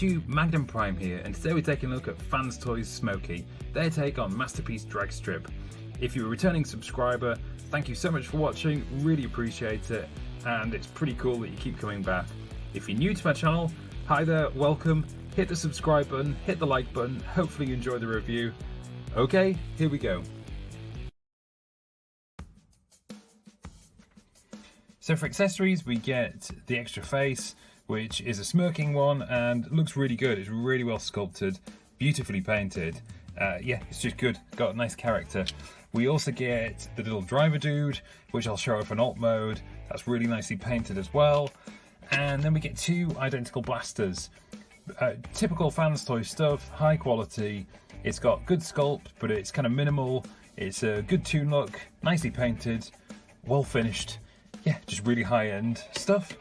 YouTube, Magnum Prime here, and today we're taking a look at Fans Toys Smokey, their take on Masterpiece Dragstrip. If you're a returning subscriber, thank you so much for watching, really appreciate it, and it's pretty cool that you keep coming back. If you're new to my channel, hi there, welcome, hit the subscribe button, hit the like button, hopefully you enjoy the review. Okay, here we go. So for accessories we get the extra face, which is a smirking one and looks really good. It's really well sculpted, beautifully painted. Yeah, it's just good, got a nice character. We also get the little driver dude, which I'll show off in alt mode. That's really nicely painted as well. And then we get two identical blasters. Typical Fans Toy stuff, high quality. It's got good sculpt, but it's kind of minimal. It's a good tune look, nicely painted, well finished. Yeah, just really high-end stuff.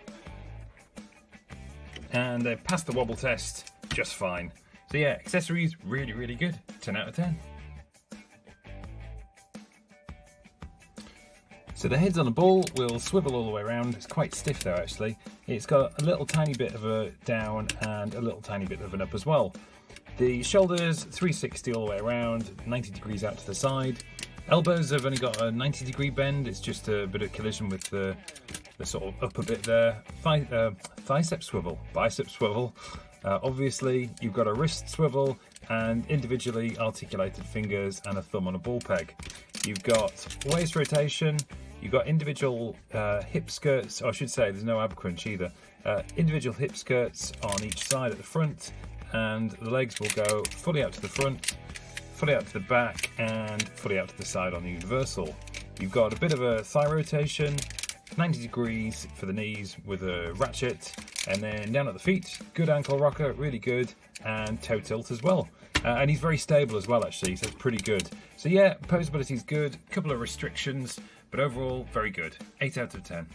And they passed the wobble test just fine. So yeah, accessories, really, really good. 10 out of 10. So the heads on the ball will swivel all the way around. It's quite stiff though, actually. It's got a little tiny bit of a down and a little tiny bit of an up as well. The shoulders, 360 all the way around, 90 degrees out to the side. Elbows have only got a 90-degree bend. It's just a bit of collision with the sort of upper bit there. Bicep swivel. Obviously, you've got a wrist swivel and individually articulated fingers and a thumb on a ball peg. You've got waist rotation. You've got individual hip skirts. Or I should say, there's no ab crunch either. Individual hip skirts on each side at the front, and the legs will go fully out to the front, fully out to the back, and fully out to the side on the universal. You've got a bit of a thigh rotation, 90 degrees for the knees with a ratchet, and then down at the feet, good ankle rocker, really good, and toe tilt as well. And he's very stable as well, actually, so it's pretty good. So yeah, Poseability is good, a couple of restrictions, but overall, very good. 8 out of 10.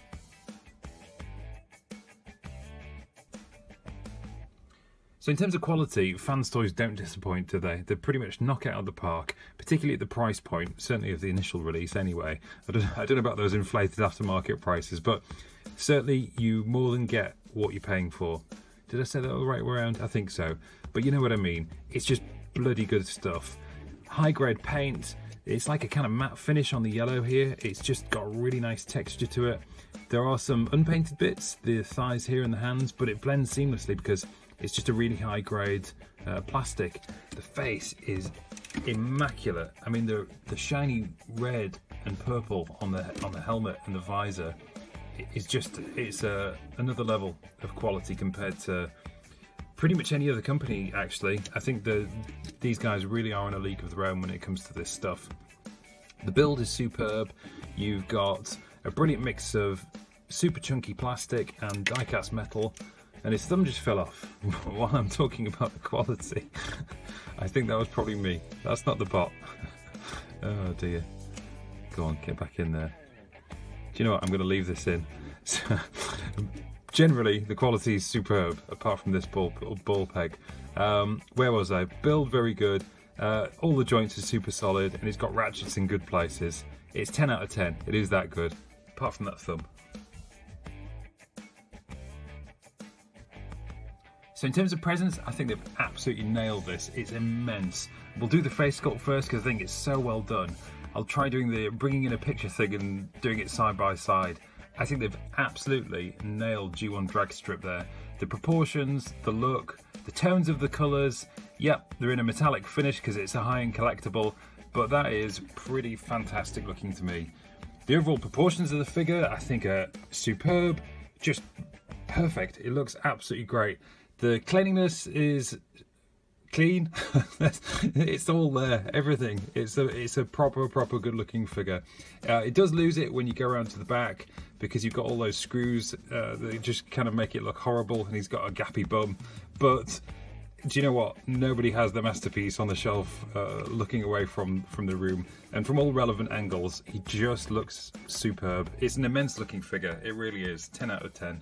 So in terms of quality, Fans Toys don't disappoint, do they? They pretty much knock it out of the park, particularly at the price point, certainly of the initial release anyway. I don't know about those inflated aftermarket prices, but certainly you more than get what you're paying for. Did I say that all the right way around? I think so. But you know what I mean. It's just bloody good stuff. High grade paint. It's like a kind of matte finish on the yellow here. It's just got a really nice texture to it. There are some unpainted bits, the thighs here and the hands, but it blends seamlessly because it's just a really high grade plastic. The face is immaculate. I mean, the shiny red and purple on the helmet and the visor is just, it's another level of quality compared to pretty much any other company, actually. I think these guys really are in a league of their own when it comes to this stuff. The build is superb. You've got a brilliant mix of super chunky plastic and die-cast metal. And his thumb just fell off while I'm talking about the quality. I think that was probably me. That's not the bot. Oh dear. Go on, get back in there. Do you know what? I'm going to leave this in. So, generally, the quality is superb, apart from this ball peg. Where was I? Build very good. All the joints are super solid, and it's got ratchets in good places. It's 10 out of 10. It is that good, apart from that thumb. So in terms of presence, I think they've absolutely nailed this. It's immense. We'll do the face sculpt first because I think it's so well done. I'll try doing bringing in a picture thing and doing it side by side. I think they've absolutely nailed G1 Dragstrip there. The proportions, the look, the tones of the colours. Yep, they're in a metallic finish because it's a high-end collectible, but that is pretty fantastic looking to me. The overall proportions of the figure, I think, are superb, just perfect. It looks absolutely great. The cleanliness is clean. It's all there, everything. It's a proper good looking figure. It does lose it when you go around to the back because you've got all those screws that just kind of make it look horrible, and he's got a gappy bum. But do you know what? Nobody has the masterpiece on the shelf looking away from the room, and from all relevant angles, he just looks superb. It's an immense looking figure. It really is. 10 out of 10.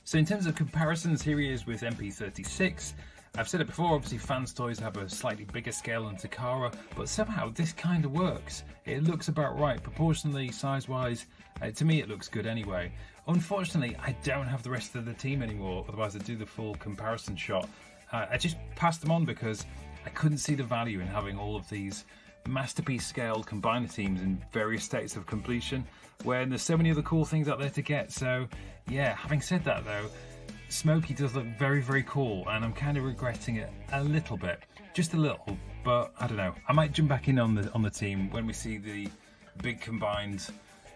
So in terms of comparisons, here he is with MP36. I've said it before, obviously Fans Toys have a slightly bigger scale than Takara, but somehow this kind of works. It looks about right, proportionally, size-wise, To me, it looks good anyway. Unfortunately, I don't have the rest of the team anymore, otherwise I'd do the full comparison shot. I just passed them on because I couldn't see the value in having all of these masterpiece scaled combiner teams in various states of completion when there's so many other cool things out there to get. So yeah, having said that though, Smokey does look very, very cool, and I'm kind of regretting it a little bit, just a little. But I don't know, I might jump back in on the team when we see the big combined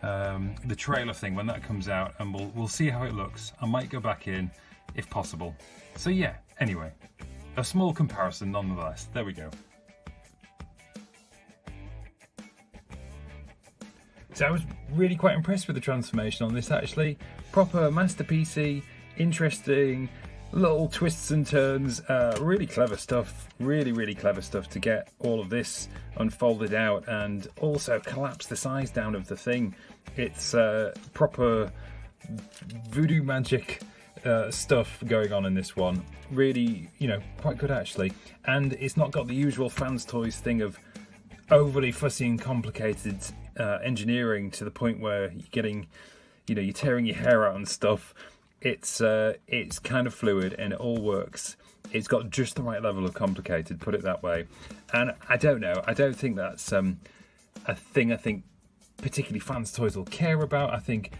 the trailer thing when that comes out, and we'll see how it looks. I might go back in if possible. So yeah, anyway, a small comparison nonetheless. There we go. So I was really quite impressed with the transformation on this actually. Proper masterpiecey, interesting, little twists and turns, really clever stuff, really clever stuff to get all of this unfolded out and also collapse the size down of the thing. It's proper voodoo magic stuff going on in this one. Really, you know, quite good actually. And it's not got the usual fans toys thing of overly fussy and complicated engineering to the point where you're getting, you know, you're tearing your hair out and stuff. It's kind of fluid and it all works. It's got just the right level of complicated, put it that way. And I don't know, I don't think that's a thing I think particularly fans toys will care about. I think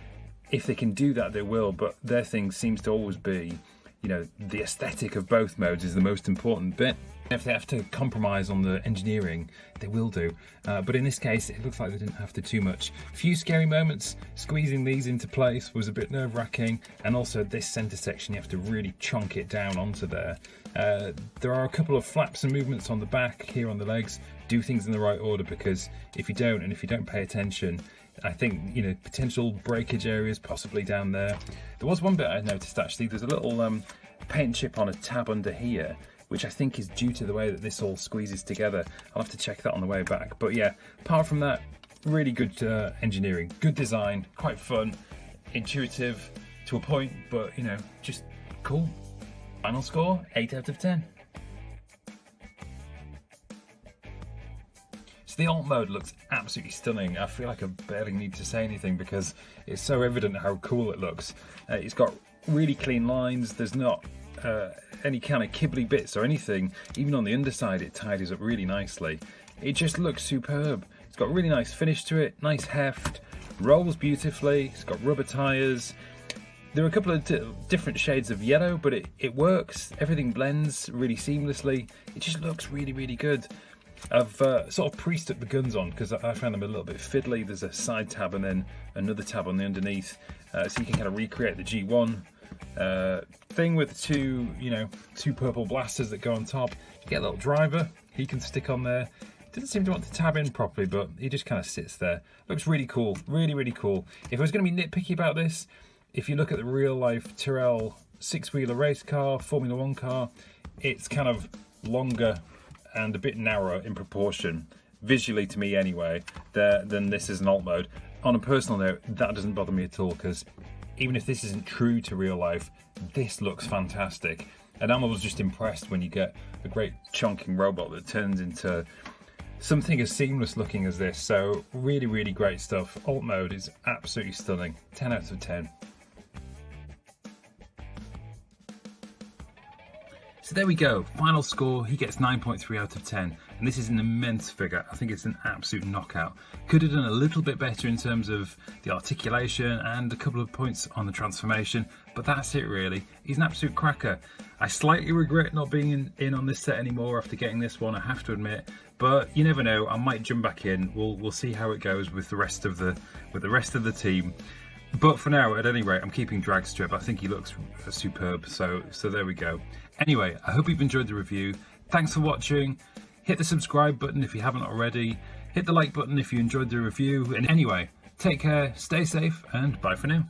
if they can do that they will, but their thing seems to always be, you know, the aesthetic of both modes is the most important bit. If they have to compromise on the engineering, they will do. But in this case, it looks like they didn't have to too much. Few scary moments. Squeezing these into place was a bit nerve-wracking. And also this centre section, you have to really chunk it down onto there. There are a couple of flaps and movements on the back, here on the legs. Do things in the right order, because if you don't, and if you don't pay attention, I think, you know, potential breakage areas possibly down there. There was one bit I noticed actually. There's a little paint chip on a tab under here, which I think is due to the way that this all squeezes together. I'll have to check that on the way back. But yeah, apart from that, really good engineering, good design, quite fun, intuitive to a point, but you know, just cool. Final score, 8 out of 10. So the alt mode looks absolutely stunning. I feel like I barely need to say anything because it's so evident how cool it looks. It's got really clean lines. There's not any kind of kibbly bits or anything. Even on the underside it tidies up really nicely. It just looks superb. It's got a really nice finish to it, nice heft, rolls beautifully, it's got rubber tyres. There are a couple of different shades of yellow, but it works. Everything blends really seamlessly. It just looks really good. I've sort of pre-stuck the guns on because I found them a little bit fiddly. There's a side tab and then another tab on the underneath, so you can kind of recreate the G1 thing with two purple blasters that go on top. You get a little driver, he can stick on there. Didn't seem to want to tab in properly, but he just kind of sits there. Looks really cool, really cool. If I was going to be nitpicky about this, if you look at the real life Tyrrell 6-wheeler race car, Formula 1 car, it's kind of longer and a bit narrower in proportion, visually to me anyway, than this is an alt mode. On a personal note, that doesn't bother me at all, because even if this isn't true to real life, this looks fantastic. And I was just impressed when you get a great chunking robot that turns into something as seamless looking as this. So really great stuff. Alt mode is absolutely stunning. 10 out of 10. So there we go, final score, he gets 9.3 out of 10, and this is an immense figure. I think it's an absolute knockout. Could have done a little bit better in terms of the articulation and a couple of points on the transformation, but that's it really. He's an absolute cracker. I slightly regret not being in on this set anymore after getting this one, I have to admit, but you never know, I might jump back in. We'll see how it goes with the rest of the team. But for now, at any rate, I'm keeping Dragstrip. I think he looks superb, so there we go. Anyway, I hope you've enjoyed the review. Thanks for watching. Hit the subscribe button if you haven't already. Hit the like button if you enjoyed the review. And anyway, take care, stay safe, and bye for now.